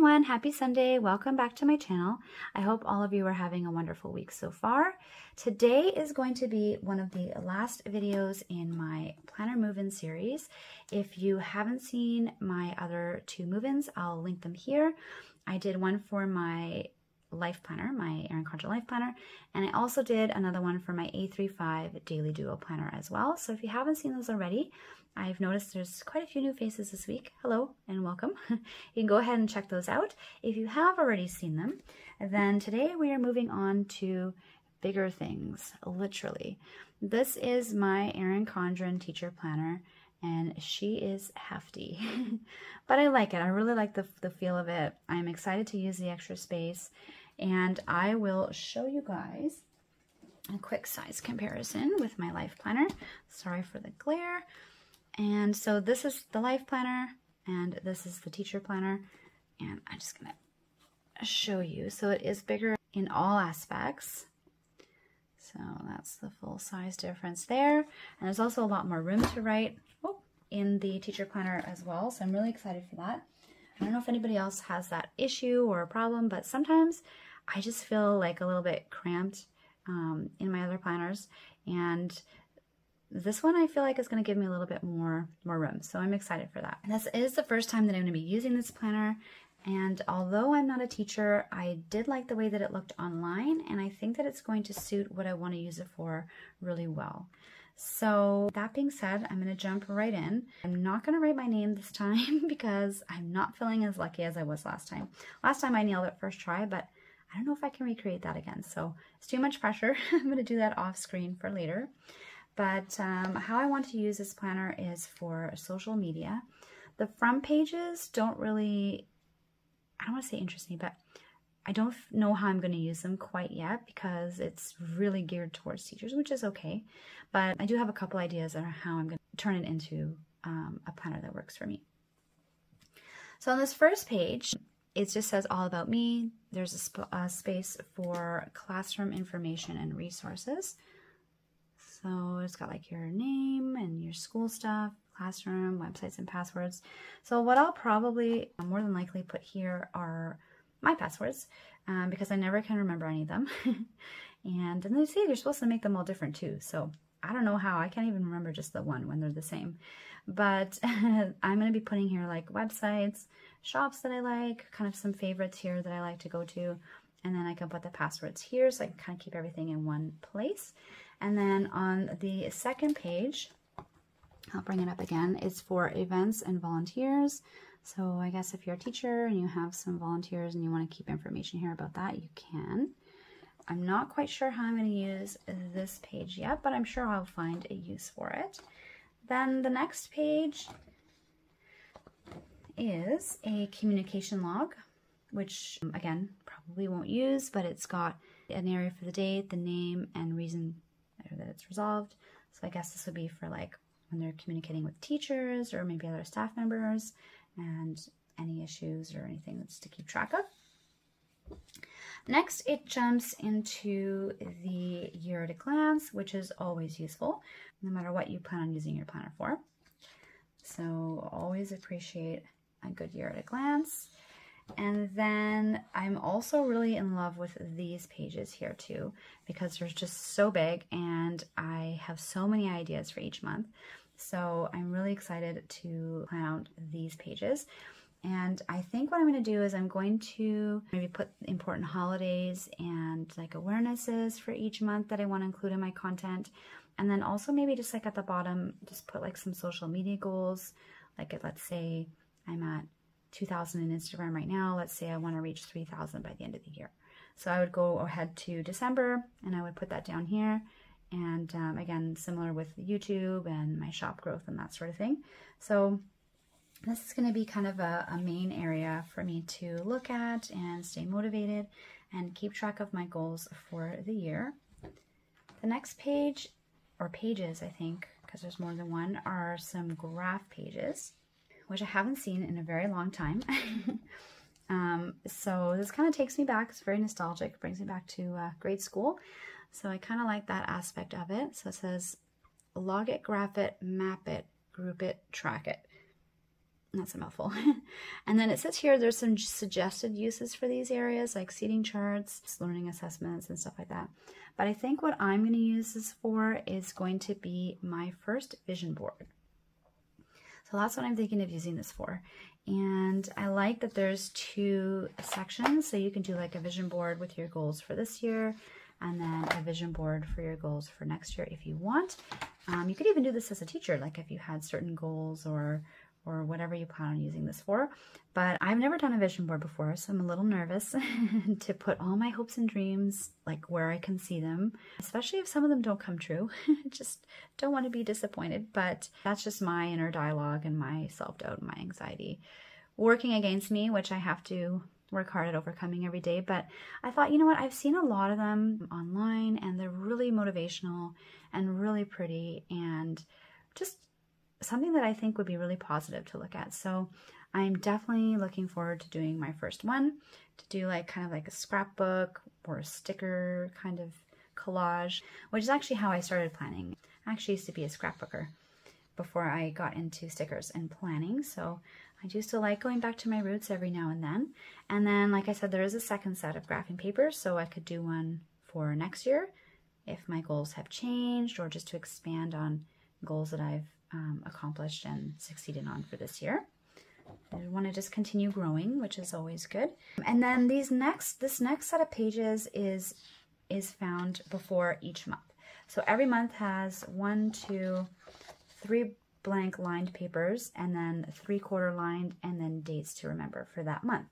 everyone, happy Sunday. Welcome back to my channel. I hope all of you are having a wonderful week so far. Today is going to be one of the last videos in my planner move-in series. If you haven't seen my other two move-ins, I'll link them here. I did one for my life planner, my Erin Condren life planner, and I also did another one for my A35 daily duo planner as well. So if you haven't seen those already, I've noticed there's quite a few new faces this week. Hello and welcome. You can go ahead and check those out. If you have already seen them, then today we are moving on to bigger things, literally. This is my Erin Condren Teacher Planner, and she is hefty, but I like it. I really like the feel of it. I'm excited to use the extra space, and I will show you guys a quick size comparison with my life planner. Sorry for the glare. And so this is the life planner, and this is the teacher planner, and I'm just gonna show you. So it is bigger in all aspects. So that's the full size difference there. And there's also a lot more room to write in the teacher planner as well. So I'm really excited for that. I don't know if anybody else has that issue or a problem, but sometimes I just feel like a little bit cramped in my other planners. And this one I feel like is going to give me a little bit more room. So I'm excited for that. And this is the first time that I'm going to be using this planner. And although I'm not a teacher, I did like the way that it looked online, and I think that it's going to suit what I want to use it for really well. So that being said, I'm going to jump right in. I'm not going to write my name this time because I'm not feeling as lucky as I was last time. Last time I nailed it first try, but I don't know if I can recreate that again. So it's too much pressure. I'm going to do that off screen for later. But how I want to use this planner is for social media. The front pages don't really, I don't want to say interest me, but I don't know how I'm going to use them quite yet because it's really geared towards teachers, which is okay. But I do have a couple ideas on how I'm going to turn it into a planner that works for me. So on this first page, it just says all about me. There's a space for classroom information and resources. So it's got like your name and your school stuff, classroom, websites, and passwords. So what I'll probably more than likely put here are my passwords because I never can remember any of them. And then they say you're supposed to make them all different too. So I don't know how. I can't even remember just the one when they're the same. But I'm going to be putting here like websites, shops that I like, kind of some favorites here that I like to go to. And then I can put the passwords here so I can kind of keep everything in one place. And then on the second page, I'll bring it up again, it's for events and volunteers. So I guess if you're a teacher and you have some volunteers and you want to keep information here about that, you can. I'm not quite sure how I'm going to use this page yet, but I'm sure I'll find a use for it. Then the next page is a communication log, which again, probably won't use, but it's got an area for the date, the name, and reason that it's resolved. So I guess this would be for like when they're communicating with teachers or maybe other staff members and any issues or anything that's to keep track of. Next, it jumps into the year at a glance, which is always useful, no matter what you plan on using your planner for. So always appreciate a good year at a glance. And then I'm also really in love with these pages here too, because they're just so big and I have so many ideas for each month. So I'm really excited to plan out these pages. And I think what I'm going to do is I'm going to maybe put important holidays and like awarenesses for each month that I want to include in my content. And then also maybe just like at the bottom, just put like some social media goals. Like let's say I'm at 2,000 in Instagram right now. Let's say I want to reach 3,000 by the end of the year. So I would go ahead to December and I would put that down here. And again, similar with YouTube and my shop growth and that sort of thing. So this is going to be kind of a main area for me to look at and stay motivated and keep track of my goals for the year. The next page, or pages I think, because there's more than one, are some graph pages, which I haven't seen in a very long time. So this kind of takes me back. It's very nostalgic, brings me back to grade school. So I kind of like that aspect of it. So it says, log it, graph it, map it, group it, track it. That's a mouthful. And then it says here there's some suggested uses for these areas, like seating charts, learning assessments, and stuff like that. But I think what I'm going to use this for is going to be my first vision board. So that's what I'm thinking of using this for. And I like that there's 2 sections, so you can do like a vision board with your goals for this year, and then a vision board for your goals for next year if you want. You could even do this as a teacher, like if you had certain goals or whatever you plan on using this for. But I've never done a vision board before, so I'm a little nervous to put all my hopes and dreams like where I can see them, especially if some of them don't come true. Just don't want to be disappointed, but that's just my inner dialogue and my self-doubt and my anxiety working against me, which I have to work hard at overcoming every day. But I thought, you know what, I've seen a lot of them online and they're really motivational and really pretty and just something that I think would be really positive to look at. So I'm definitely looking forward to doing my first one, to do like kind of like a scrapbook or a sticker kind of collage, which is actually how I started planning. I actually used to be a scrapbooker before I got into stickers and planning. So I do still like going back to my roots every now and then. And then, like I said, there is a second set of graphing papers, so I could do one for next year if my goals have changed, or just to expand on goals that I've accomplished and succeeded on for this year. I want to just continue growing, which is always good. And then this next set of pages is found before each month. So every month has 1, 2, 3 blank lined papers, and then 3/4 lined, and then dates to remember for that month.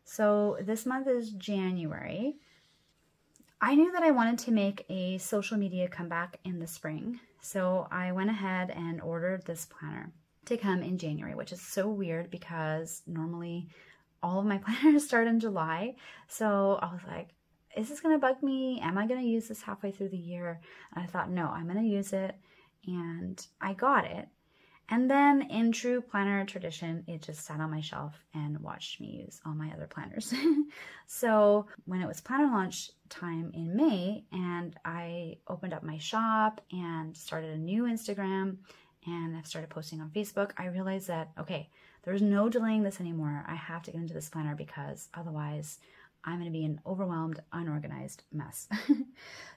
So this month is January. I knew that I wanted to make a social media comeback in the spring, so I went ahead and ordered this planner to come in January, which is so weird because normally all of my planners start in July. So I was like, is this going to bug me? Am I going to use this halfway through the year? And I thought, no, I'm going to use it. And I got it. And then in true planner tradition, it just sat on my shelf and watched me use all my other planners. So when it was planner launch time in May, and I opened up my shop and started a new Instagram, and I've started posting on Facebook, I realized that, okay, there's no delaying this anymore. I have to get into this planner because otherwise I'm going to be an overwhelmed, unorganized mess.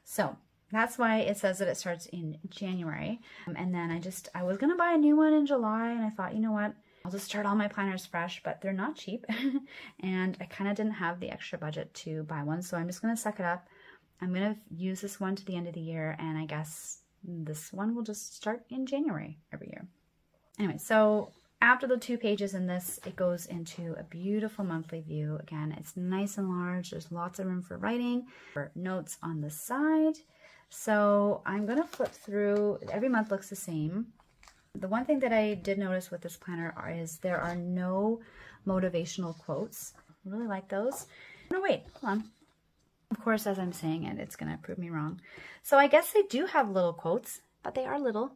So that's why it says that it starts in January. And then I was going to buy a new one in July, and I thought, you know what, I'll just start all my planners fresh, but they're not cheap. And I kind of didn't have the extra budget to buy one, so I'm just going to suck it up. I'm going to use this one to the end of the year, and I guess this one will just start in January every year. Anyway, so after the 2 pages in this, it goes into a beautiful monthly view. Again, it's nice and large. There's lots of room for writing, for notes on the side. So I'm going to flip through. Every month looks the same. The one thing that I did notice with this planner is there are no motivational quotes. I really like those. No, wait, hold on. Of course, as I'm saying it, it's going to prove me wrong. So I guess they do have little quotes, but they are little.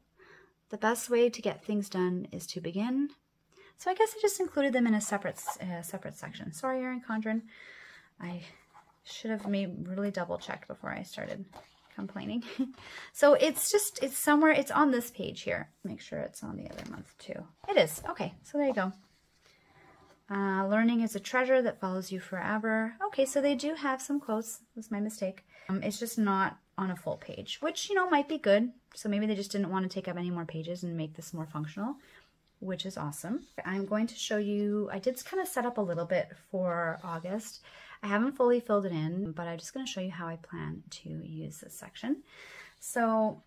The best way to get things done is to begin. So I guess I just included them in a separate section. Sorry, Erin Condren. I should have really double checked before I started complaining. So it's somewhere, it's on this page here. Make sure it's on the other month too. It is. Okay, so there you go. Learning is a treasure that follows you forever. Okay, so they do have some quotes. That's my mistake. It's just not on a full page, which, you know, might be good. So maybe they just didn't want to take up any more pages and make this more functional, which is awesome. I'm going to show you, I did kind of set up a little bit for August. I haven't fully filled it in, but I'm just going to show you how I plan to use this section. So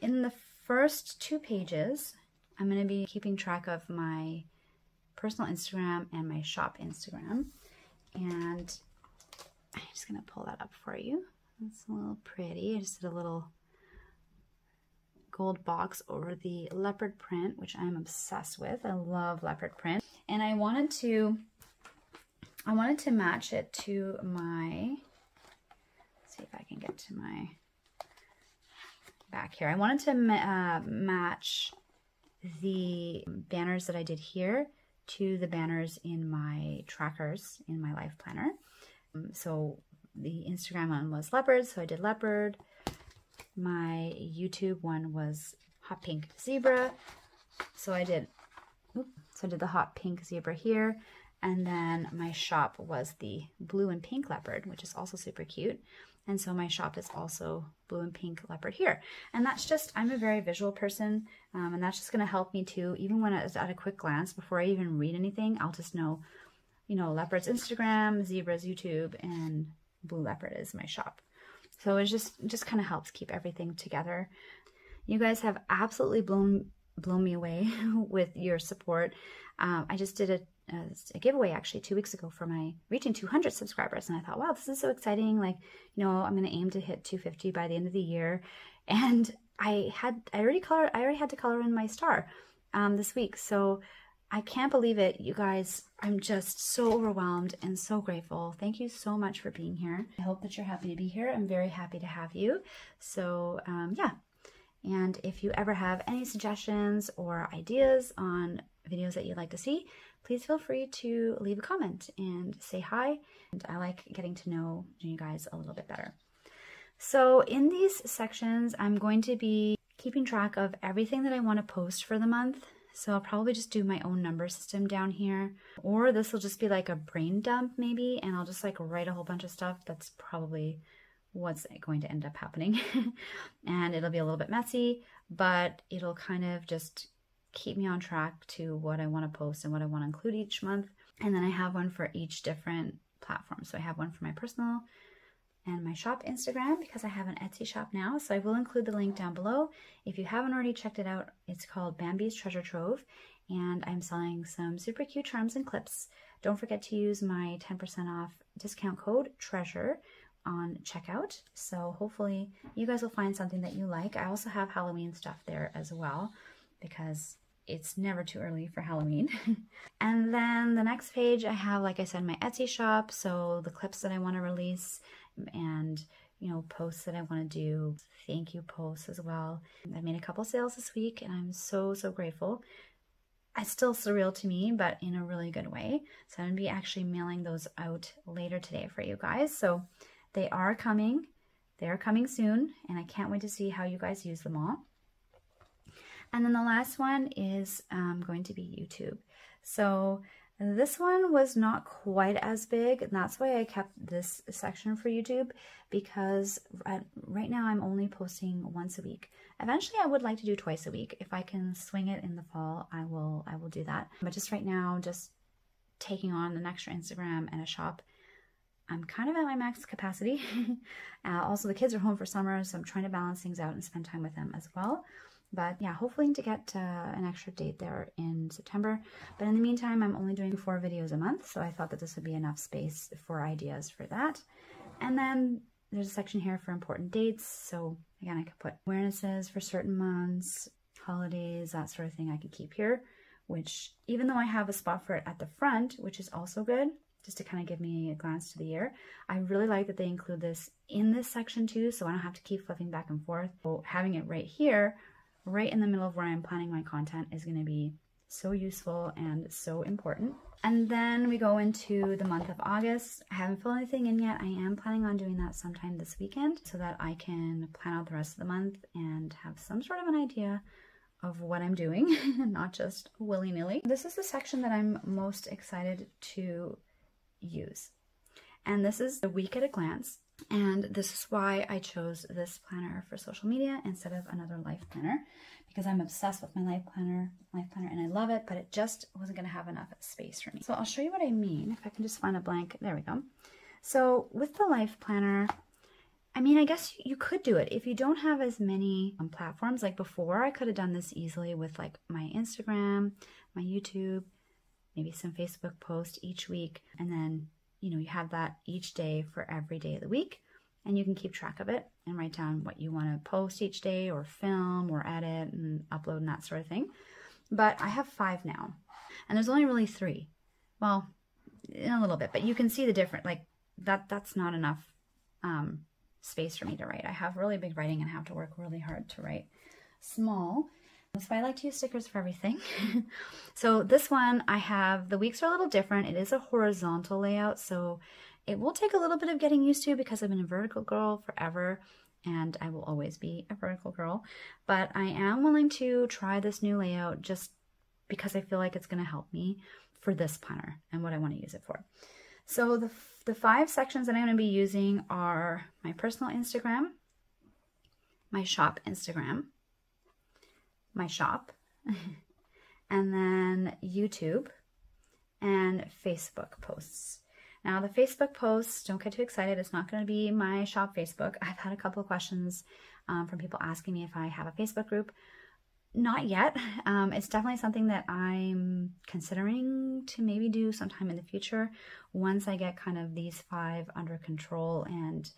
in the first 2 pages, I'm going to be keeping track of my personal Instagram and my shop Instagram. And I'm just going to pull that up for you. It's a little pretty. I just did a little gold box over the leopard print, which I'm obsessed with. I love leopard print. And I wanted to match it to my, let's see if I can get to my back here. I wanted to match the banners that I did here to the banners in my trackers in my life planner. So the Instagram one was leopard, so I did leopard. My YouTube one was hot pink zebra, so I did So I did the hot pink zebra here. And then my shop was the blue and pink leopard, which is also super cute. And so my shop is also blue and pink leopard here. And that's just, I'm a very visual person, and that's just gonna help me too, even when it's at a quick glance, before I even read anything, I'll just know, you know, leopard's Instagram, zebra's YouTube, and blue leopard is my shop. So it just kind of helps keep everything together. You guys have absolutely blown me away with your support. I just did a giveaway actually 2 weeks ago for my reaching 200 subscribers, and I thought, wow, this is so exciting. Like, you know, I'm going to aim to hit 250 by the end of the year. And I already had to color in my star this week. So I can't believe it, you guys. I'm just so overwhelmed and so grateful. Thank you so much for being here. I hope that you're happy to be here. I'm very happy to have you. So yeah. And if you ever have any suggestions or ideas on videos that you'd like to see, please feel free to leave a comment and say hi. And I like getting to know you guys a little bit better. So in these sections, I'm going to be keeping track of everything that I want to post for the month. So I'll probably just do my own number system down here, or this will just be like a brain dump maybe, and I'll just like write a whole bunch of stuff. That's probably what's going to end up happening. And it'll be a little bit messy, but it'll kind of just keep me on track to what I want to post and what I want to include each month. And then I have one for each different platform. So I have one for my personal and my shop Instagram, because I have an Etsy shop now. So I will include the link down below. If you haven't already checked it out, it's called Bambi's Treasure Trove, and I'm selling some super cute charms and clips. Don't forget to use my 10% off discount code TREASURE on checkout. So hopefully you guys will find something that you like. I also have Halloween stuff there as well, because it's never too early for Halloween. And then the next page, I have, like I said, my Etsy shop. So the clips that I want to release, and, you know, posts that I want to do, thank you posts as well. I made a couple sales this week, and I'm so grateful. It's still surreal to me, but in a really good way. So I'm going to be actually mailing those out later today for you guys. So they are coming. They are coming soon, and I can't wait to see how you guys use them all. And then the last one is going to be YouTube. So this one was not quite as big, and that's why I kept this section for YouTube, because right now I'm only posting once a week. Eventually I would like to do twice a week. If I can swing it in the fall, I will do that. But just right now, just taking on an extra Instagram and a shop, I'm kind of at my max capacity. Also, the kids are home for summer, so I'm trying to balance things out and spend time with them as well. But yeah, hopefully to get an extra date there in September. But in the meantime, I'm only doing 4 videos a month, so I thought that this would be enough space for ideas for that. And then there's a section here for important dates. So again, I could put awarenesses for certain months, holidays, that sort of thing I could keep here, which even though I have a spot for it at the front, which is also good, just to kind of give me a glance to the year, I really like that they include this in this section too, so I don't have to keep flipping back and forth. So having it right here, right in the middle of where I'm planning my content, is going to be so useful and so important. And then we go into the month of August. I haven't filled anything in yet. I am planning on doing that sometime this weekend so that I can plan out the rest of the month and have some sort of an idea of what I'm doing, not just willy-nilly. This is the section that I'm most excited to use. And this is the week at a glance. And this is why I chose this planner for social media instead of another life planner, because I'm obsessed with my life planner, and I love it, but it just wasn't going to have enough space for me. So I'll show you what I mean. If I can just find a blank, there we go. So with the life planner, I mean, I guess you could do it if you don't have as many platforms. Like before, I could have done this easily with like my Instagram, my YouTube, maybe some Facebook posts each week, and then, you know, you have that each day for every day of the week, and you can keep track of it and write down what you want to post each day, or film, or edit and upload and that sort of thing. But I have 5 now, and there's only really 3. Well, in a little bit, but you can see the difference. Like that's not enough space for me to write. I have really big writing and have to work really hard to write small. So I like to use stickers for everything. So this one, I have, the weeks are a little different. It is a horizontal layout, so it will take a little bit of getting used to, because I've been a vertical girl forever, and I will always be a vertical girl. But I am willing to try this new layout just because I feel like it's going to help me for this planner and what I want to use it for. So the 5 sections that I'm going to be using are my personal Instagram, my shop Instagram, my shop, and then YouTube and Facebook posts. Now the Facebook posts, don't get too excited. It's not going to be my shop Facebook. I've had a couple of questions from people asking me if I have a Facebook group. Not yet. It's definitely something that I'm considering to maybe do sometime in the future once I get kind of these 5 under control and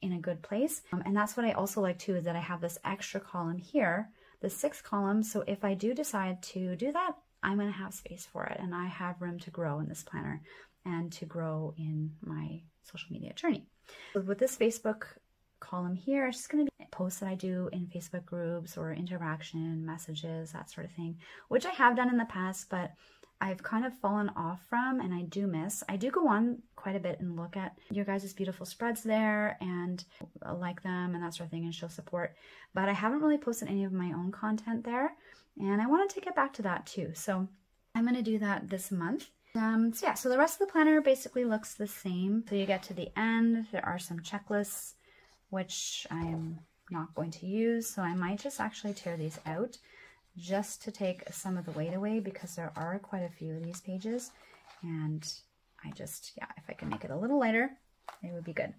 in a good place. And that's what I also like too, is that I have this extra column here, the 6th column. So if I do decide to do that, I'm going to have space for it, and I have room to grow in this planner and to grow in my social media journey. With this Facebook column here, it's just going to be posts that I do in Facebook groups or interaction, messages, that sort of thing, which I have done in the past, but I've kind of fallen off from and I do miss. I do go on quite a bit and look at your guys' beautiful spreads there and like them and that sort of thing and show support, but I haven't really posted any of my own content there, and I wanted to get back to that too. So I'm going to do that this month. So the rest of the planner basically looks the same. So you get to the end, there are some checklists which I'm not going to use, so I might just actually tear these out just to take some of the weight away, because there are quite a few of these pages, and I just, yeah, if I can make it a little lighter, it would be good.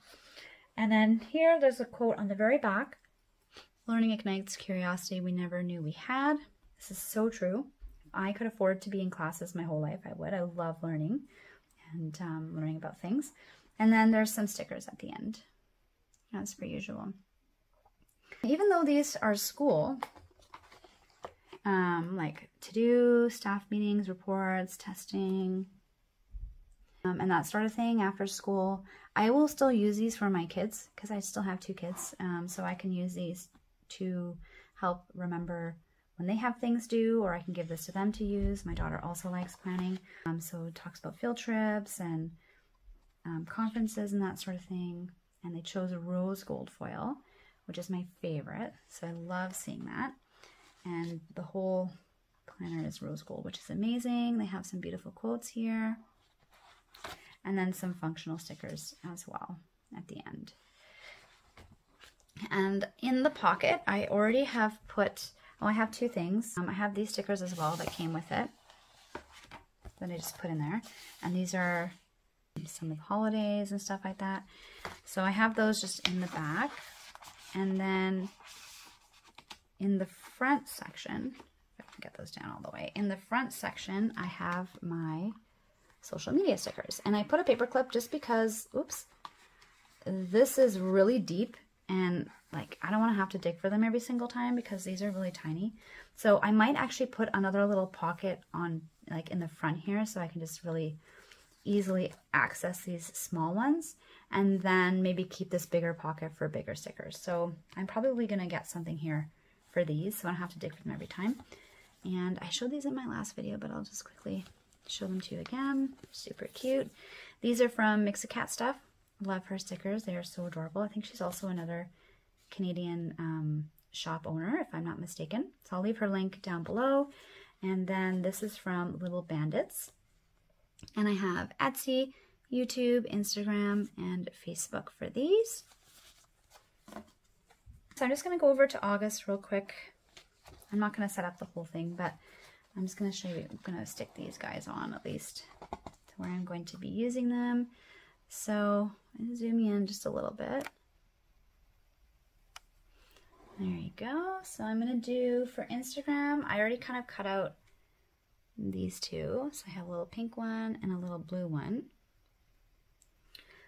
And then here, there's a quote on the very back: "Learning ignites curiosity we never knew we had." This is so true. I could afford to be in classes my whole life. I would. I love learning and learning about things. And then there's some stickers at the end, as per usual. Even though these are school, like to-do, staff meetings, reports, testing, and that sort of thing after school, I will still use these for my kids because I still have 2 kids. So I can use these to help remember when they have things due, or I can give this to them to use. My daughter also likes planning. So it talks about field trips and conferences and that sort of thing. And they chose a rose gold foil, which is my favorite. So I love seeing that. And the whole planner is rose gold, which is amazing. They have some beautiful quotes here. And then some functional stickers as well at the end. And in the pocket, I already have put, I have 2 things. I have these stickers as well that came with it that I just put in there. And these are some of the holidays and stuff like that. So I have those just in the back. And then in the front section, if I can get those down all the way, in the front section, I have my social media stickers. And I put a paper clip just because, oops, this is really deep, and like I don't want to have to dig for them every single time because these are really tiny. So I might actually put another little pocket on, like in the front here, so I can just really easily access these small ones, and then maybe keep this bigger pocket for bigger stickers. So I'm probably going to get something here for these, so I don't have to dig for them every time. And I showed these in my last video, but I'll just quickly show them to you again. Super cute. These are from Mix a Cat Stuff. Love her stickers. They are so adorable. I think she's also another Canadian shop owner, if I'm not mistaken. So I'll leave her link down below. And then this is from Little Bandits. And I have Etsy, YouTube, Instagram, and Facebook for these. So I'm just going to go over to August real quick. I'm not going to set up the whole thing, but I'm just going to show you. I'm going to stick these guys on at least to where I'm going to be using them. So I'm going to zoom in just a little bit. There you go. So I'm going to do for Instagram, I already kind of cut out these 2. So I have a little pink one and a little blue one.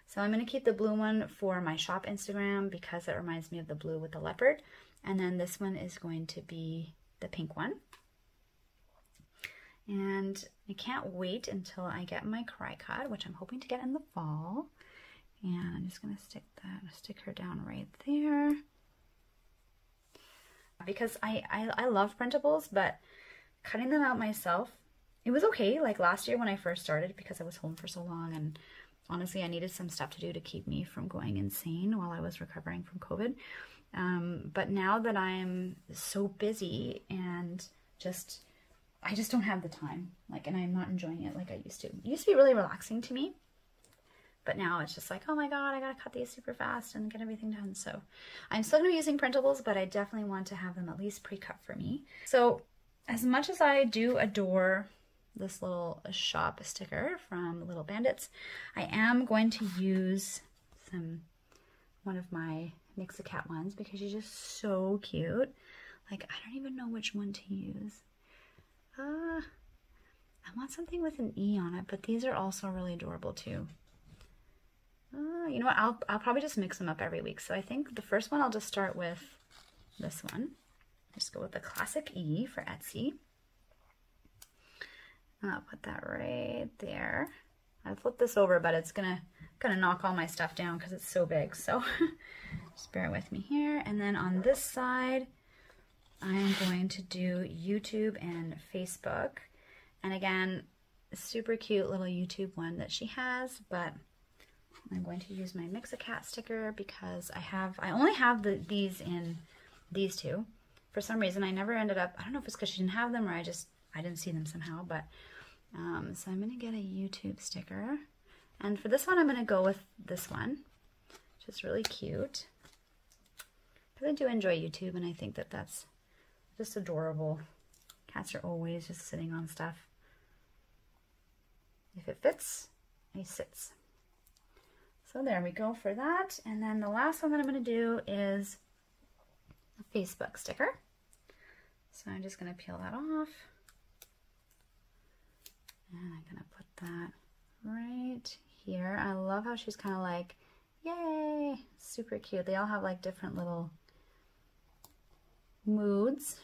So I'm going to keep the blue one for my shop Instagram because it reminds me of the blue with the leopard. And then this one is going to be the pink one. And I can't wait until I get my cry cut, which I'm hoping to get in the fall. And I'm just going to stick her down right there. Because I love printables, but cutting them out myself, it was okay. Like last year when I first started, because I was home for so long, and honestly I needed some stuff to do to keep me from going insane while I was recovering from COVID. But now that I'm so busy and just I just don't have the time, like, and I'm not enjoying it like I used to. It used to be really relaxing to me, but now it's just like, oh my God, I gotta cut these super fast and get everything done. So I'm still gonna be using printables, but I definitely want to have them at least pre-cut for me. So as much as I do adore this little shop sticker from Little Bandits, I am going to use one of my Mix-a-Cat ones because she's just so cute. Like, I don't even know which one to use. I want something with an E on it, but these are also really adorable too. You know what, I'll probably just mix them up every week. So I think the first one I'll just start with this one. Just go with the classic E for Etsy. I'll put that right there. I flipped this over, but it's gonna knock all my stuff down because it's so big. So just bear with me here. And then on this side, I'm going to do YouTube and Facebook. And again, a super cute little YouTube one that she has, but I'm going to use my Mix-a-Cat sticker because I only have these in these two. For some reason, I never ended up, I don't know if it's because she didn't have them or I didn't see them somehow, but so I'm going to get a YouTube sticker. And for this one, I'm going to go with this one, which is really cute. Because I do enjoy YouTube, and I think that that's just adorable. Cats are always just sitting on stuff. If it fits, he sits. So there we go for that. And then the last one that I'm going to do is a Facebook sticker. So I'm just going to peel that off. And I'm going to put that right here. I love how she's kind of like, yay, super cute. They all have like different little moods.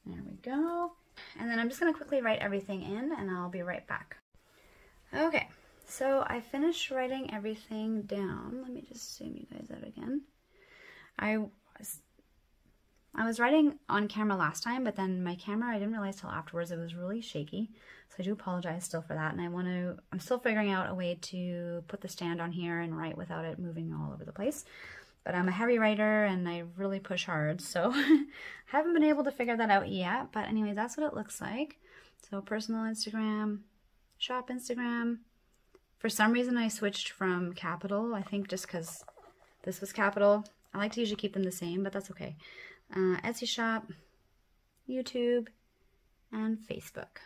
There we go. And then I'm just going to quickly write everything in and I'll be right back. Okay, so I finished writing everything down. Let me just zoom you guys out again. I was writing on camera last time, but then my camera, I didn't realize till afterwards, it was really shaky. So I do apologize still for that. And I'm still figuring out a way to put the stand on here and write without it moving all over the place. But I'm a heavy writer and I really push hard, so haven't been able to figure that out yet. But anyway, that's what it looks like. So personal Instagram, shop Instagram. For some reason I switched from capital, I think just because this was capital. I like to usually keep them the same, but that's okay. Etsy shop, YouTube, and Facebook.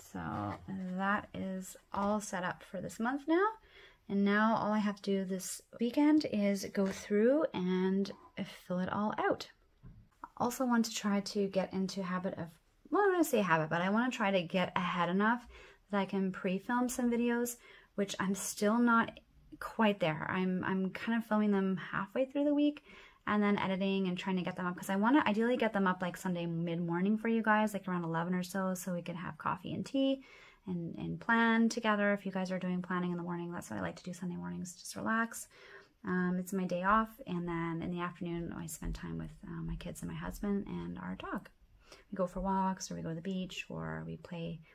So that is all set up for this month now. And now all I have to do this weekend is go through and fill it all out. I also want to try to get into habit of, well, I'm going to say habit, but I want to try to get ahead enough that I can pre-film some videos, which I'm still not quite there. I'm kind of filming them halfway through the week and then editing and trying to get them up because I want to ideally get them up like Sunday mid-morning for you guys, like around 11 or so we can have coffee and tea and plan together. If you guys are doing planning in the morning, that's what I like to do Sunday mornings, just relax. It's my day off, and then in the afternoon I spend time with my kids and my husband and our dog. We go for walks, or we go to the beach, or we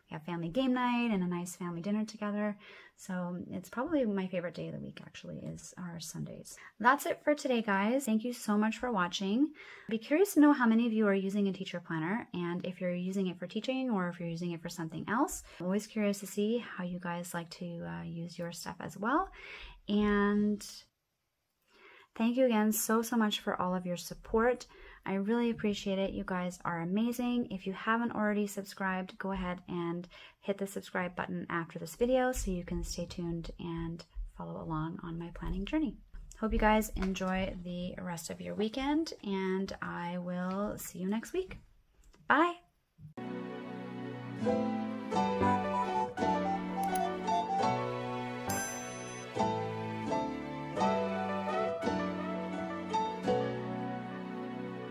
have family game night and a nice family dinner together. So it's probably my favorite day of the week, actually, is our Sundays. That's it for today, guys. Thank you so much for watching. I'd be curious to know how many of you are using a teacher planner, and if you're using it for teaching or if you're using it for something else. I'm always curious to see how you guys like to use your stuff as well. And thank you again so much for all of your support. I really appreciate it. You guys are amazing. If you haven't already subscribed, go ahead and hit the subscribe button after this video so you can stay tuned and follow along on my planning journey. Hope you guys enjoy the rest of your weekend, and I will see you next week. Bye.